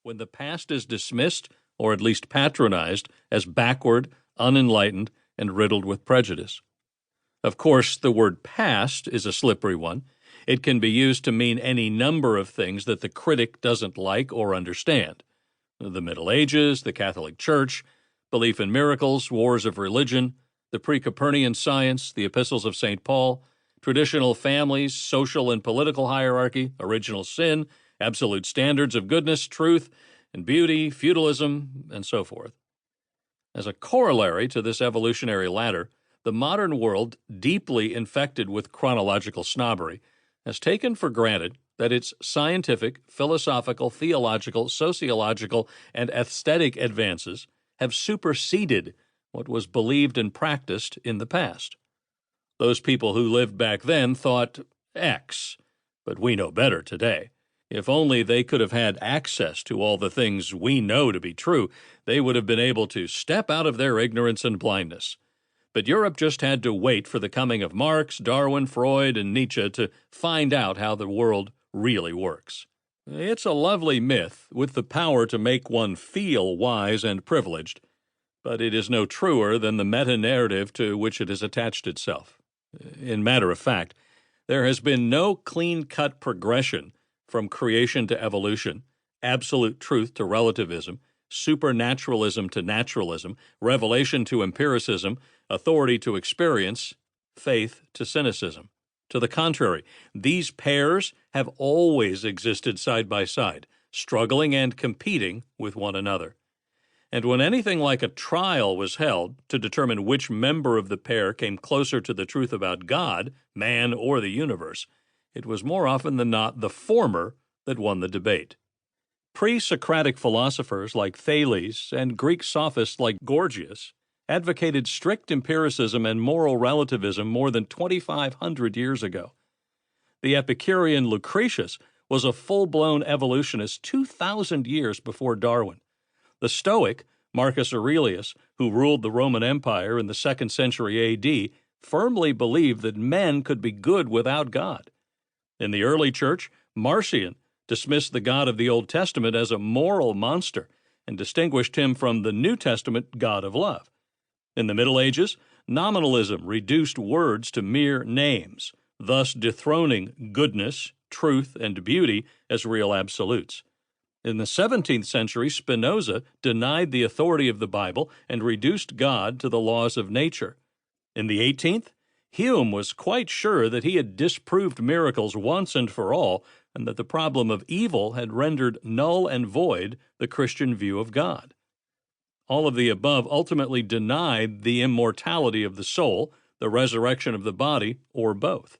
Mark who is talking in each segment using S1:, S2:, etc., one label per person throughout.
S1: when the past is dismissed, or at least patronized, as backward, unenlightened, and riddled with prejudice. Of course, the word past is a slippery one. It can be used to mean any number of things that the critic doesn't like or understand. The Middle Ages, the Catholic Church, belief in miracles, wars of religion, the pre-Copernican science, the epistles of St. Paul, traditional families, social and political hierarchy, original sin, absolute standards of goodness, truth, and beauty, feudalism, and so forth. As a corollary to this evolutionary ladder, the modern world, deeply infected with chronological snobbery, has taken for granted that its scientific, philosophical, theological, sociological, and aesthetic advances have superseded what was believed and practiced in the past. Those people who lived back then thought X, but we know better today. If only they could have had access to all the things we know to be true, they would have been able to step out of their ignorance and blindness. But Europe just had to wait for the coming of Marx, Darwin, Freud, and Nietzsche to find out how the world really works. It's a lovely myth with the power to make one feel wise and privileged, but it is no truer than the meta-narrative to which it has attached itself. In matter of fact, there has been no clean-cut progression from creation to evolution, absolute truth to relativism, supernaturalism to naturalism, revelation to empiricism, authority to experience, faith to cynicism. To the contrary, these pairs have always existed side by side, struggling and competing with one another. And when anything like a trial was held to determine which member of the pair came closer to the truth about God, man, or the universe, it was more often than not the former that won the debate. Pre-Socratic philosophers like Thales and Greek sophists like Gorgias advocated strict empiricism and moral relativism more than 2,500 years ago. The Epicurean Lucretius was a full-blown evolutionist 2,000 years before Darwin. The Stoic, Marcus Aurelius, who ruled the Roman Empire in the 2nd century A.D., firmly believed that men could be good without God. In the early church, Marcion dismissed the God of the Old Testament as a moral monster and distinguished him from the New Testament God of love. In the Middle Ages, nominalism reduced words to mere names, thus dethroning goodness, truth, and beauty as real absolutes. In the 17th century, Spinoza denied the authority of the Bible and reduced God to the laws of nature. In the 18th, Hume was quite sure that he had disproved miracles once and for all, and that the problem of evil had rendered null and void the Christian view of God. All of the above ultimately denied the immortality of the soul, the resurrection of the body, or both.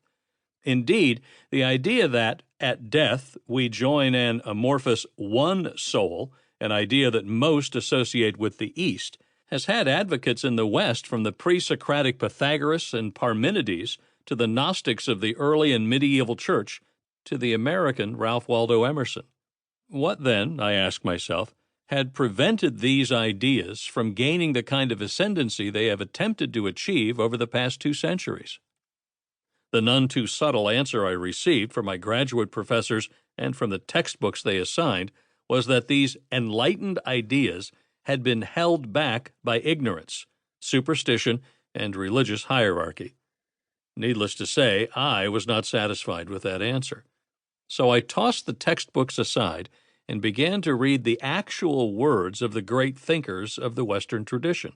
S1: Indeed, the idea that, at death, we join an amorphous one soul, an idea that most associate with the East, has had advocates in the West from the pre-Socratic Pythagoras and Parmenides to the Gnostics of the early and medieval church to the American Ralph Waldo Emerson. What then, I ask myself, had prevented these ideas from gaining the kind of ascendancy they have attempted to achieve over the past 2 centuries? The none too subtle answer I received from my graduate professors and from the textbooks they assigned was that these enlightened ideas had been held back by ignorance, superstition, and religious hierarchy. Needless to say, I was not satisfied with that answer. So I tossed the textbooks aside and began to read the actual words of the great thinkers of the Western tradition.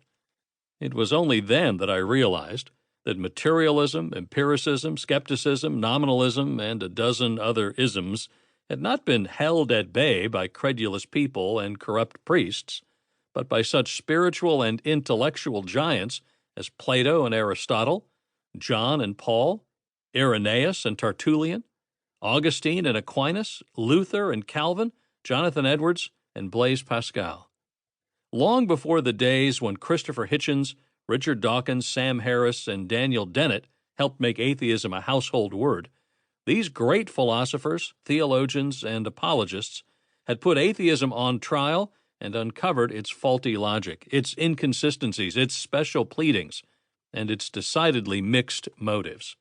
S1: It was only then that I realized that materialism, empiricism, skepticism, nominalism, and a dozen other isms had not been held at bay by credulous people and corrupt priests, but by such spiritual and intellectual giants as Plato and Aristotle, John and Paul, Irenaeus and Tertullian, Augustine and Aquinas, Luther and Calvin, Jonathan Edwards, and Blaise Pascal. Long before the days when Christopher Hitchens, Richard Dawkins, Sam Harris, and Daniel Dennett helped make atheism a household word, these great philosophers, theologians, and apologists had put atheism on trial and uncovered its faulty logic, its inconsistencies, its special pleadings, and its decidedly mixed motives.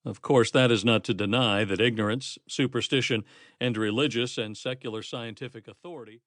S1: Of course, that is not to deny that ignorance, superstition, and religious and secular scientific authority